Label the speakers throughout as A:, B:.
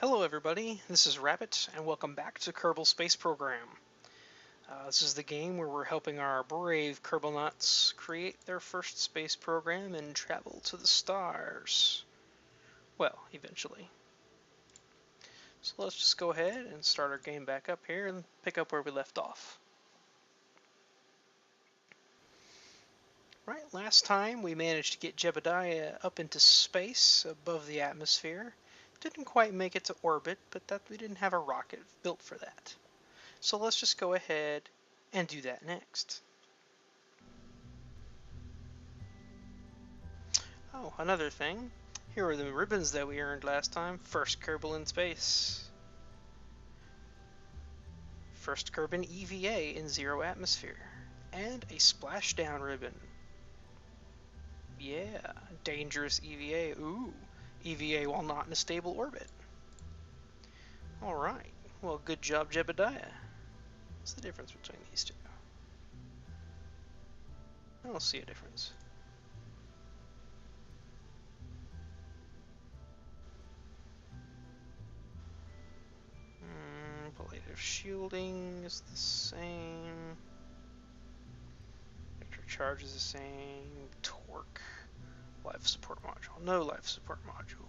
A: Hello everybody, this is Rabbit, and welcome back to Kerbal Space Program. This is the game where we're helping our brave Kerbonauts create their first space program and travel to the stars. Well, eventually. So let's just go ahead and start our game back up here and pick up where we left off. Right, last time we managed to get Jebediah up into space above the atmosphere. Didn't quite make it to orbit, but we didn't have a rocket built for that. So let's just go ahead and do that next. Oh, another thing. Here are the ribbons that we earned last time. First Kerbal in space. First Kerbin EVA in zero atmosphere. And a splashdown ribbon. Yeah, dangerous EVA. Ooh, EVA while not in a stable orbit. Alright, well good job Jebediah. What's the difference between these two? I don't see a difference. Ablative shielding is the same. Vector charge is the same. Torque. Life support module. No life support module.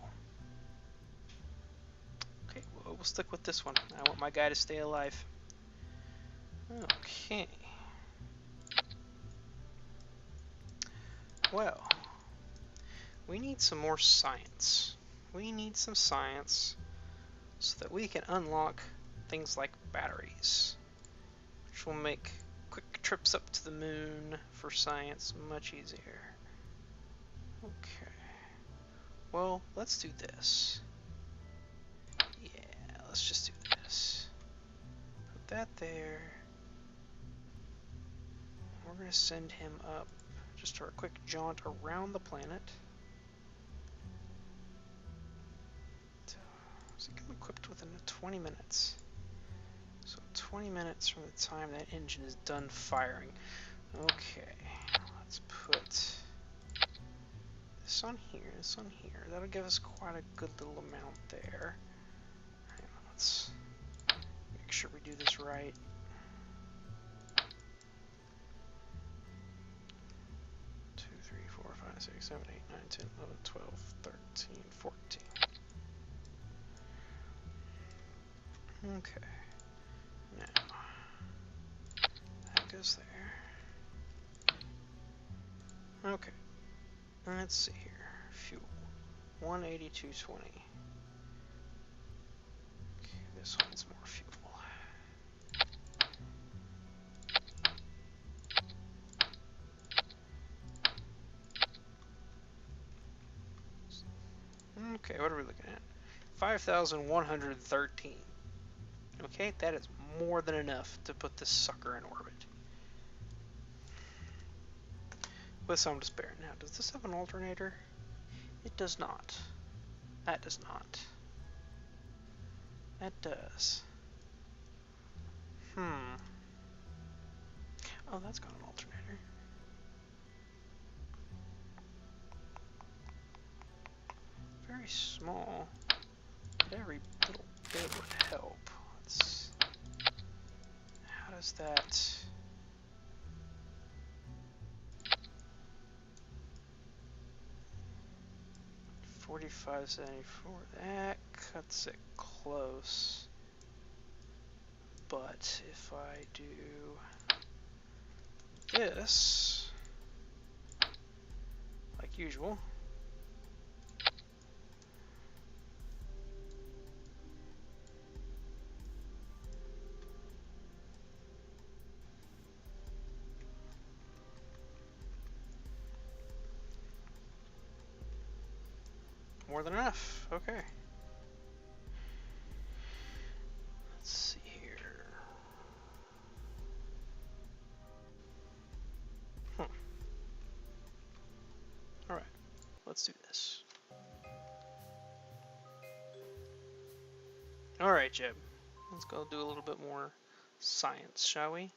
A: Okay, well, we'll stick with this one. I want my guy to stay alive. Okay. Well, we need some more science. We need some science so that we can unlock things like batteries, which will make quick trips up to the moon for science much easier. Okay. Well, let's do this. Yeah, let's just do this. Put that there. We're going to send him up just for a quick jaunt around the planet. So he come equipped within 20 minutes. So 20 minutes from the time that engine is done firing. Okay, let's put this on here, this on here. That'll give us quite a good little amount there. Hang on, let's make sure we do this right. 2, 3, 4, 5, 6, 7, 8, 9, 10, 11, 12, 13, 14. Okay. Now, that goes there. Okay. Let's see here. Fuel. 182.20. Okay, this one's more fuel. Okay, what are we looking at? 5,113. Okay, that is more than enough to put this sucker in orbit. With some to spare. Now, does this have an alternator? It does not. That does not. That does. Oh, that's got an alternator. Very small, but every little bit would help. How does that... 4574, that cuts it close. But if I do this, like usual, more than enough. Okay. Let's see here. Alright, let's do this. Alright, Jeb. Let's go do a little bit more science, shall we?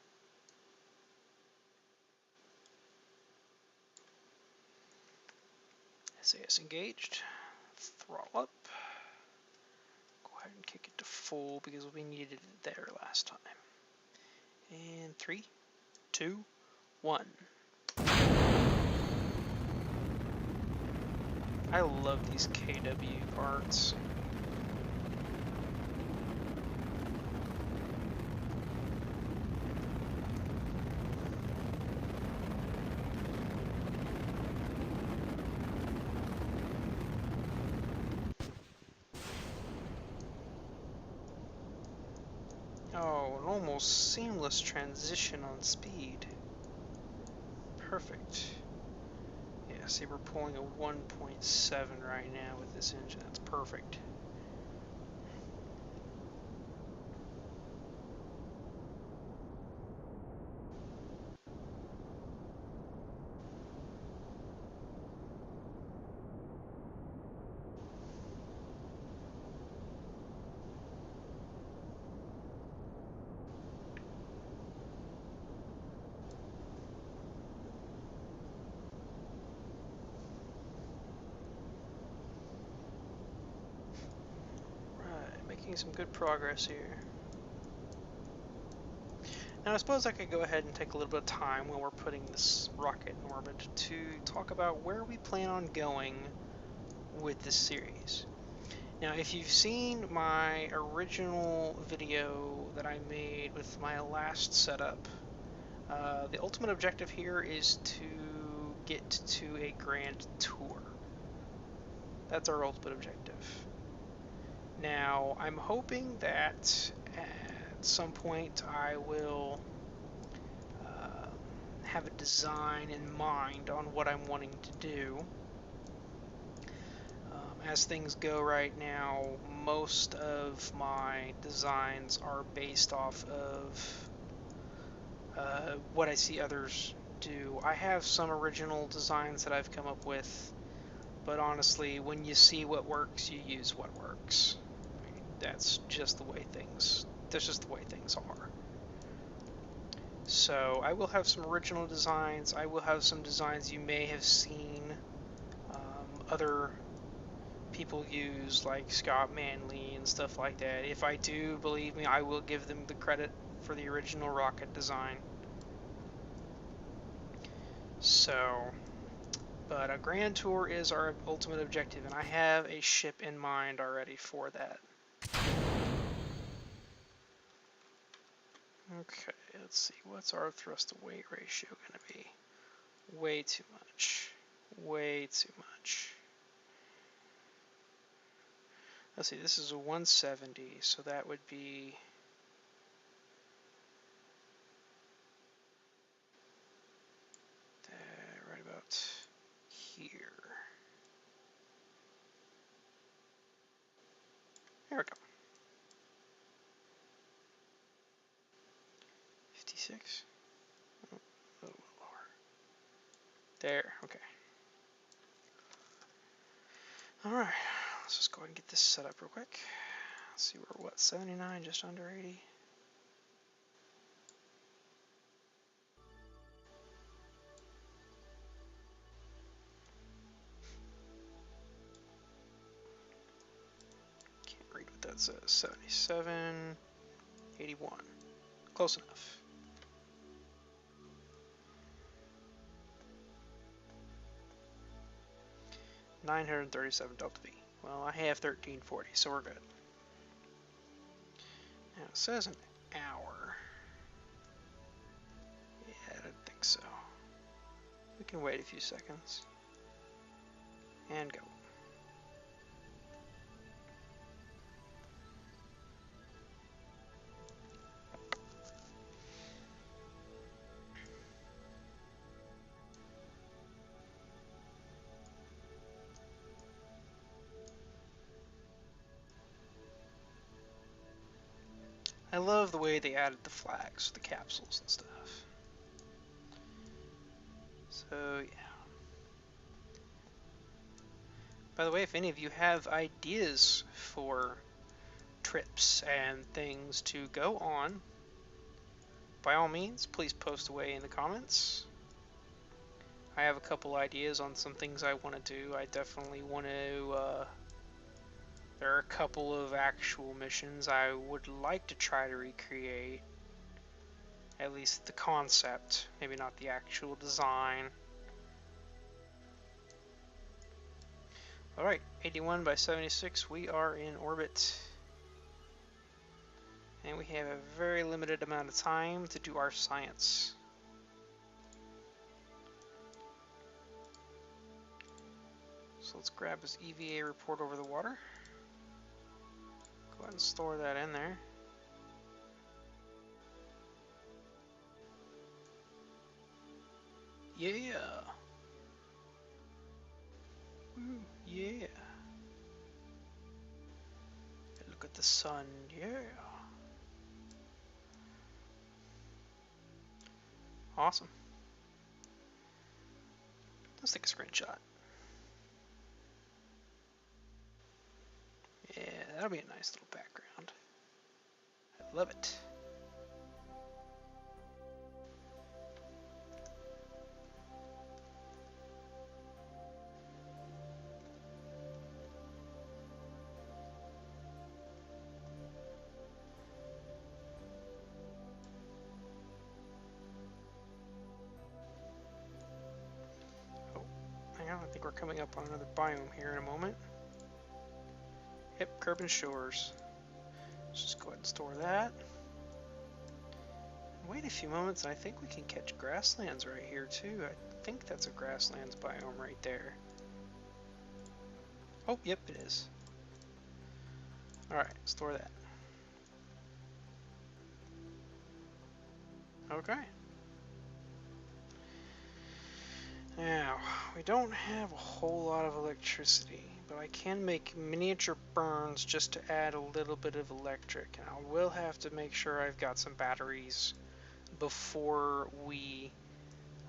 A: SAS engaged. Throttle up. Go ahead and kick it to full because we needed it there last time. And 3, 2, 1. I love these KW parts. Oh, an almost seamless transition on speed. Perfect. Yeah, see, we're pulling a 1.7 right now with this engine. That's perfect. Right, making some good progress here. Now, I suppose I could go ahead and take a little bit of time while we're putting this rocket in orbit to talk about where we plan on going with this series. Now, if you've seen my original video that I made with my last setup, the ultimate objective here is to get to a grand tour. That's our ultimate objective. Now, I'm hoping that at some point I will have a design in mind on what I'm wanting to do. As things go right now, most of my designs are based off of what I see others do. I have some original designs that I've come up with, but honestly, when you see what works, you use what works. I mean, that's just the way things are. So I will have some original designs. I will have some designs you may have seen other people use, like Scott Manley and stuff like that. If I do, believe me, I will give them the credit for the original rocket design. So, but a grand tour is our ultimate objective, and I have a ship in mind already for that. Okay, let's see. What's our thrust to weight ratio going to be? Way too much. Way too much. Let's see, this is a 170, so that would be right about here. There we go. 56. Oh, a little lower. There, okay. Alright, let's just go ahead and get this set up real quick. Let's see, we're what, 79, just under 80? Can't read what that says. 77, 81. Close enough. $937 delta V. Well, I have 1340, so we're good. Now it says an hour. Yeah, I didn't think so. We can wait a few seconds. And go. I love the way they added the flags, the capsules and stuff. So, yeah. By the way, if any of you have ideas for trips and things to go on, by all means, please post away in the comments. I have a couple ideas on some things I want to do. I definitely want to, There are a couple of actual missions I would like to try to recreate. At least the concept, maybe not the actual design. Alright, 81 by 76, we are in orbit. And we have a very limited amount of time to do our science. So let's grab this EVA report over the water. Go ahead and store that in there. Yeah! Woo, yeah! Look at the sun, yeah! Awesome. Let's take a screenshot. Yeah, that'll be a nice little background. I love it. Oh, hang on, I think we're coming up on another biome here in a moment. Yep, Kerbin Shores. Let's just go ahead and store that. Wait a few moments, and I think we can catch grasslands right here too. I think that's a grasslands biome right there. Oh, yep, it is. Alright, store that. Okay. Now, we don't have a whole lot of electricity, but I can make miniature burns just to add a little bit of electric. And I will have to make sure I've got some batteries before we...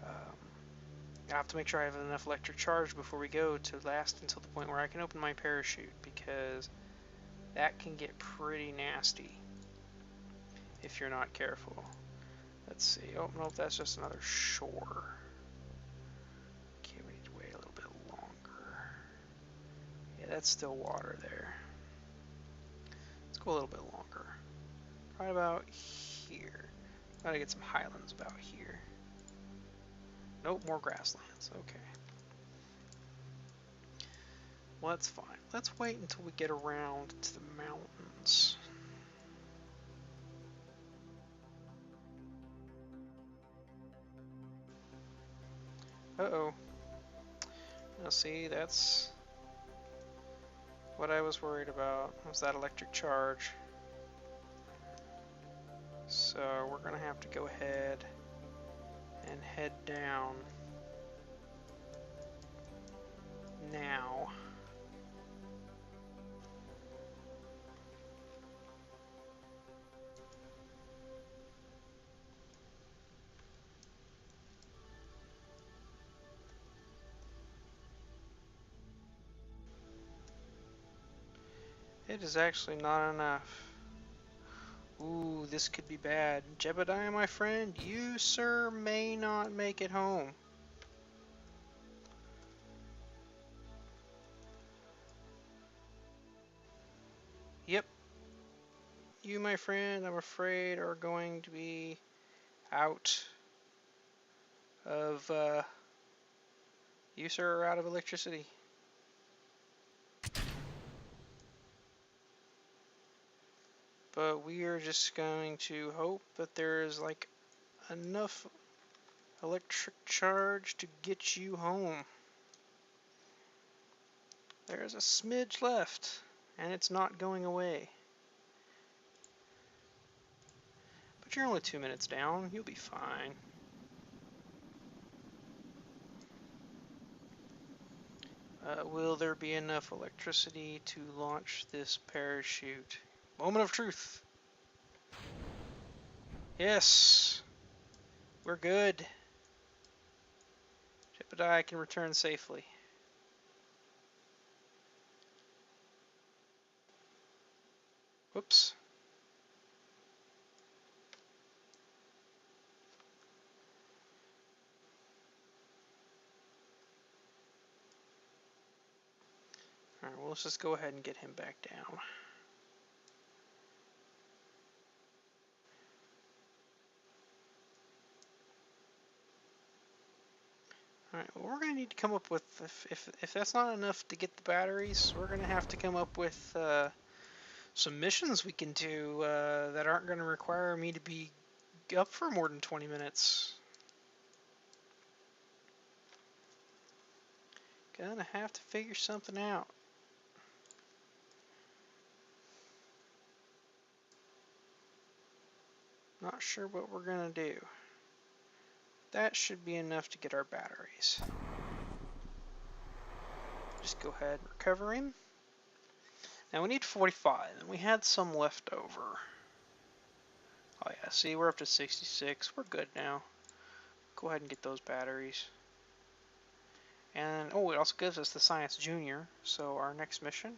A: I have to make sure I have enough electric charge before we go to last until the point where I can open my parachute, because that can get pretty nasty if you're not careful. Let's see. Oh, nope, that's just another shore. Okay, we need to wait a little bit longer. Yeah, that's still water there. Let's go a little bit longer. Right about here. Gotta get some highlands about here. Nope, more grasslands. Okay. Well, that's fine. Let's wait until we get around to the mountains. Uh-oh. Now see, that's what I was worried about, was that electric charge. So we're gonna have to go ahead and head down now. It is actually not enough. Ooh, this could be bad. Jebediah, my friend, you, sir, may not make it home. Yep. You, my friend, I'm afraid are going to be out of, you, sir, are out of electricity. But we are just going to hope that there is, like, enough electric charge to get you home. There's a smidge left, and it's not going away. But you're only 2 minutes down, you'll be fine. Will there be enough electricity to launch this parachute? Moment of truth. Yes, we're good. Jebediah can return safely. Whoops. Alright, well, let's just go ahead and get him back down. Alright, well, we're going to need to come up with, if that's not enough to get the batteries, we're going to have to come up with some missions we can do that aren't going to require me to be up for more than 20 minutes. Gonna have to figure something out. Not sure what we're gonna do. That should be enough to get our batteries. Just go ahead and recover him. Now we need 45, and we had some left over. Oh yeah, see, we're up to 66. We're good now. Go ahead and get those batteries. And, oh, it also gives us the Science Junior, so our next mission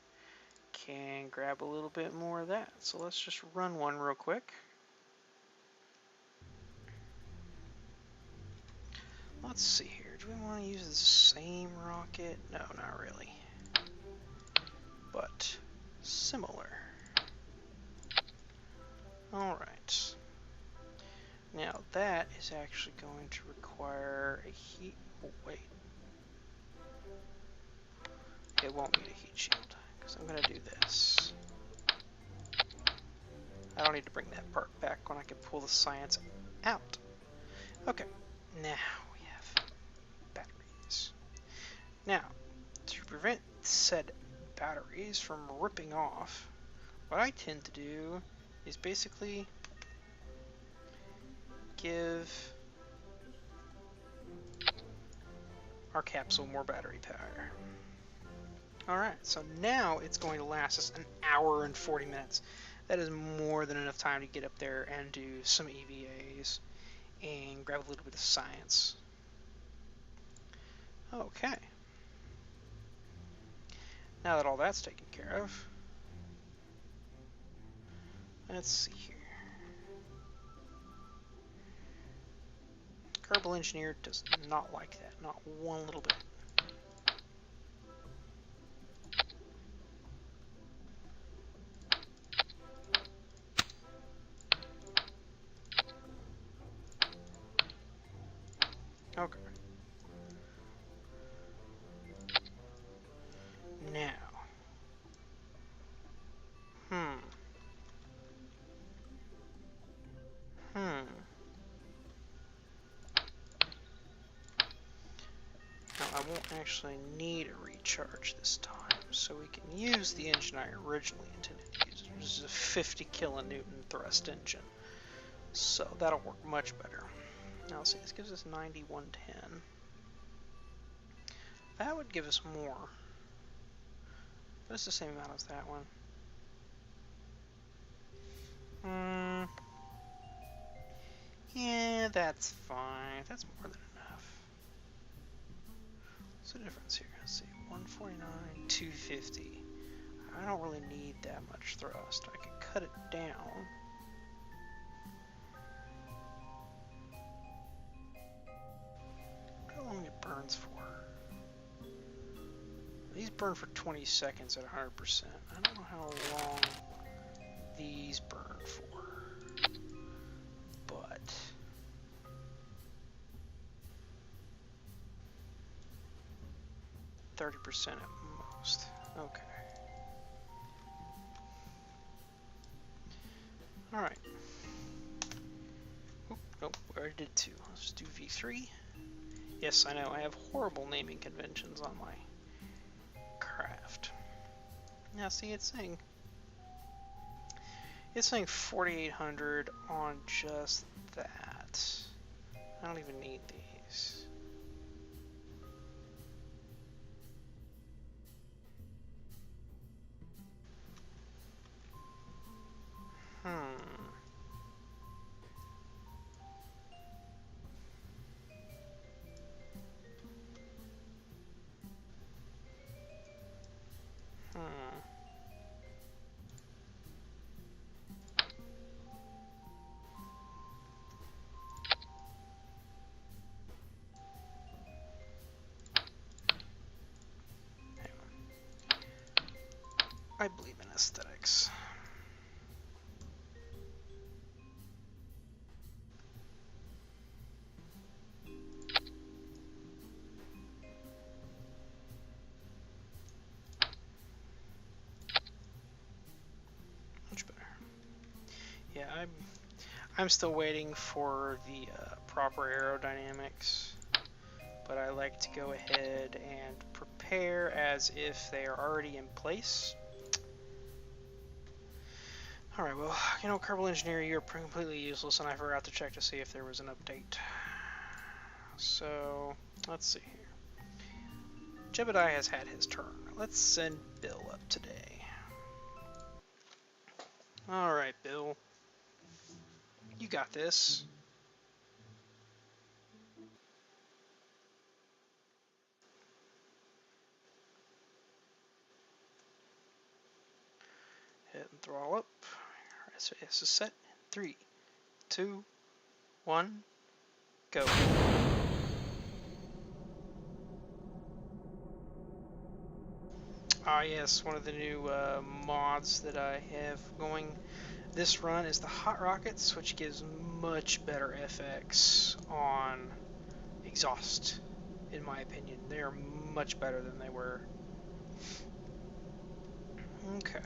A: can grab a little bit more of that. So let's just run one real quick. Let's see here. Do we want to use the same rocket? No, not really. But similar. Alright. Now that is actually going to require a heat... Oh, wait. It won't need a heat shield, because I'm going to do this. I don't need to bring that part back when I can pull the science out. Okay, now we have batteries. Now, to prevent said batteries from ripping off, what I tend to do is basically give our capsule more battery power. Alright, so now it's going to last us an hour and 40 minutes. That is more than enough time to get up there and do some EVAs and grab a little bit of science. Okay. Now that all that's taken care of, let's see here. Kerbal Engineer does not like that, not one little bit. Okay. Now. Now I won't actually need a recharge this time, so we can use the engine I originally intended to use, which is a 50 kilonewton thrust engine. So that'll work much better. Now let's see, this gives us 9110. That would give us more. But it's the same amount as that one. Yeah, that's fine. That's more than enough. What's the difference here? Let's see, 149, 250. I don't really need that much thrust. I can cut it down. How long it burns for? These burn for 20 seconds at 100%. I don't know how long these burn for, but 30% at most. Okay. Alright. Oh, nope, we already did 2. Let's just do V3. Yes, I know, I have horrible naming conventions on my craft. Now see, it's saying 4,800 on just that. I don't even need these. aesthetics. Much better. Yeah, I'm still waiting for the proper aerodynamics, but I like to go ahead and prepare as if they are already in place. Alright, well, you know, Kerbal Engineer, you're completely useless, and I forgot to check to see if there was an update. So, let's see here. Jebediah has had his turn. Let's send Bill up today. Alright, Bill. You got this. Hit and throttle up. SAS is set. 3, 2, 1, go. Ah yes, one of the new mods that I have going this run is the Hot Rockets, which gives much better FX on exhaust, in my opinion. They are much better than they were. Okay.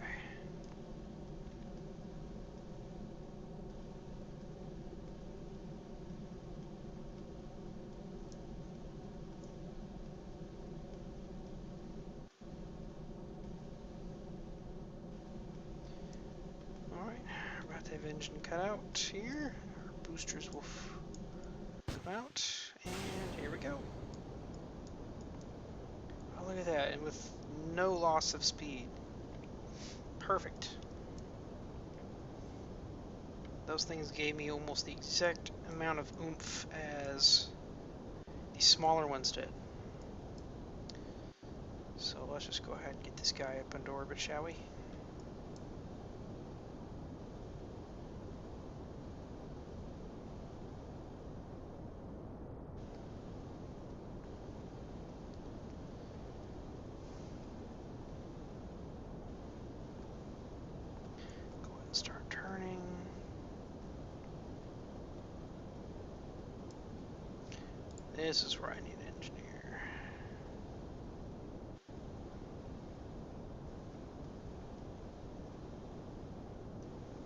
A: Alright, we're about to have engine cut out here. Our boosters will come out, and here we go. Oh, look at that, and with no loss of speed. Perfect. Those things gave me almost the exact amount of oomph as the smaller ones did. So let's just go ahead and get this guy up into orbit, shall we? Go ahead and start turning. This is where I need an engineer.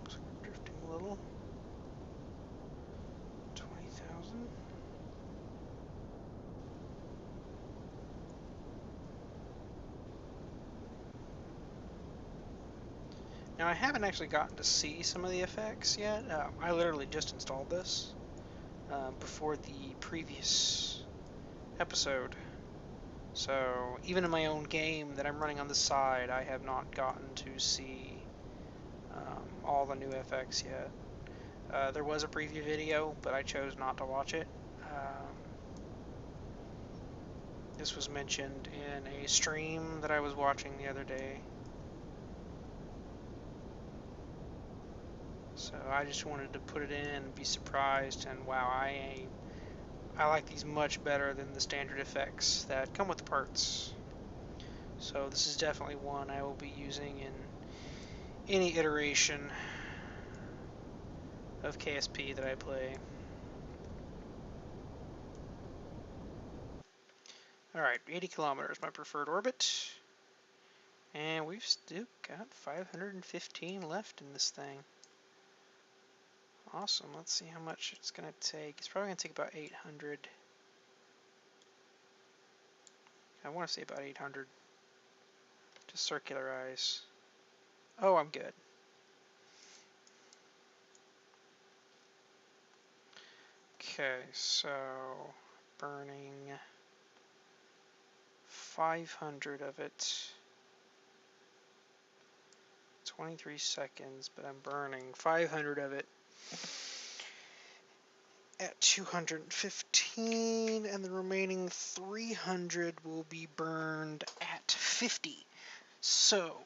A: Looks like we're drifting a little. 20,000. Now I haven't actually gotten to see some of the effects yet. I literally just installed this before the previous episode. So even in my own game that I'm running on the side, I have not gotten to see all the new FX yet. There was a preview video, but I chose not to watch it. This was mentioned in a stream that I was watching the other day. So I just wanted to put it in and be surprised, and wow, I like these much better than the standard effects that come with the parts. So this is definitely one I will be using in any iteration of KSP that I play. Alright, 80 kilometers, my preferred orbit. And we've still got 515 left in this thing. Awesome, let's see how much it's going to take. It's probably going to take about 800. I want to say about 800 to circularize. Oh, I'm good. Okay, so burning 500 of it. 23 seconds, but I'm burning 500 of it at 215, and the remaining 300 will be burned at 50. So,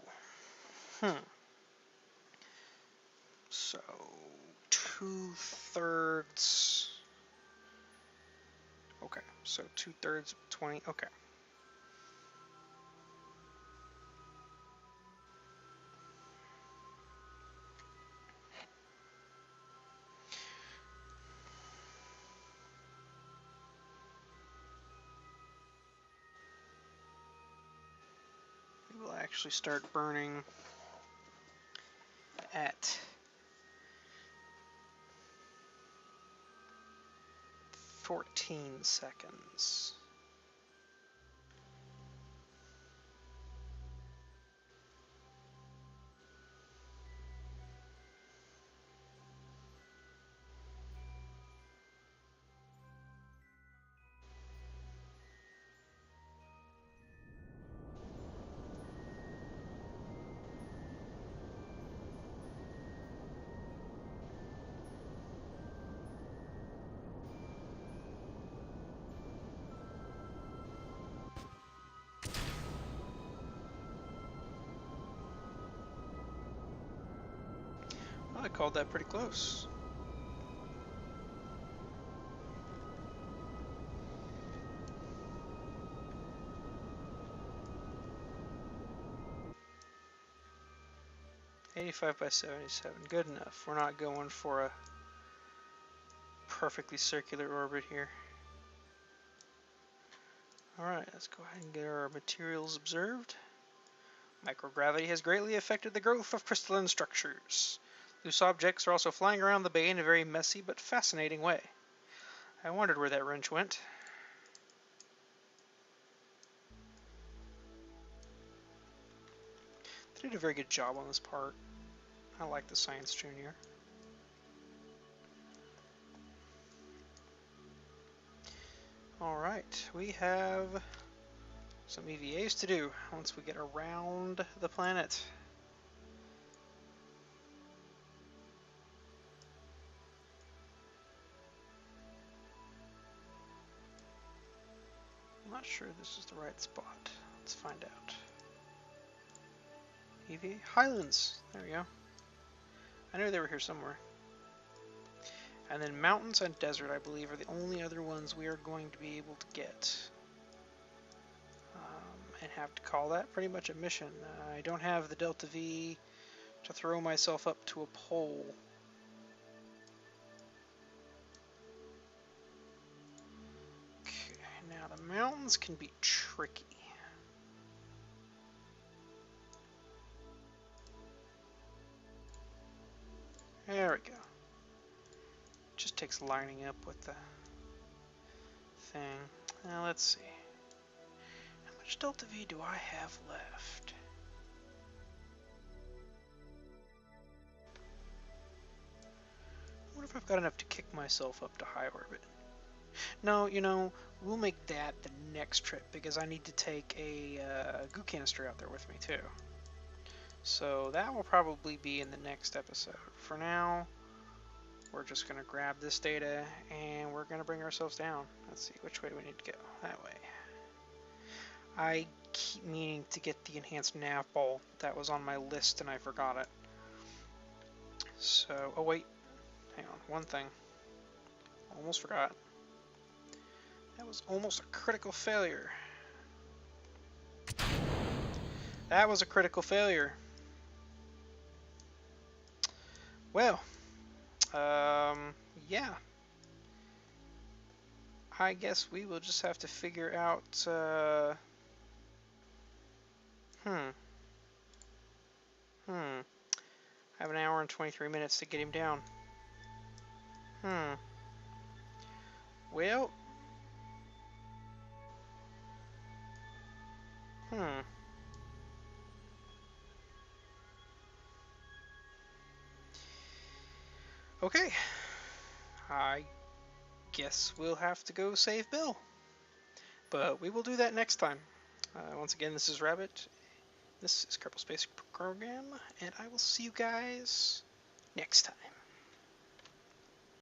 A: so 2/3. Okay, so 2/3 of 20. Okay. actually start burning at 14 seconds. Well, I called that pretty close. $85 by 77, good enough. We're not going for a perfectly circular orbit here. Alright, let's go ahead and get our materials observed. Microgravity has greatly affected the growth of crystalline structures. Loose objects are also flying around the bay in a very messy but fascinating way. I wondered where that wrench went. They did a very good job on this part. I like the Science Junior. Alright, we have some EVAs to do once we get around the planet. I'm not sure this is the right spot. Let's find out. EVA Highlands. There we go. I knew they were here somewhere. And then mountains and desert, I believe, are the only other ones we are going to be able to get. And have to call that pretty much a mission. I don't have the Delta V to throw myself up to a pole. Okay, now the mountains can be tricky. There we go. Just takes lining up with the thing. Now let's see. How much Delta V do I have left? I wonder if I've got enough to kick myself up to high orbit. No, you know, we'll make that the next trip because I need to take a goo canister out there with me too. So that will probably be in the next episode. For now, we're just going to grab this data and we're going to bring ourselves down. Let's see, which way do we need to go? That way. I keep meaning to get the enhanced nav ball. That was on my list and I forgot it. So, oh wait, hang on, one thing. Almost forgot. That was almost a critical failure. That was a critical failure. Well, yeah. I guess we will just have to figure out, I have an hour and 23 minutes to get him down. Well. Okay. I guess we'll have to go save Bill. But we will do that next time. Once again, this is Rabbit. This is Kerbal Space Program, and I will see you guys next time.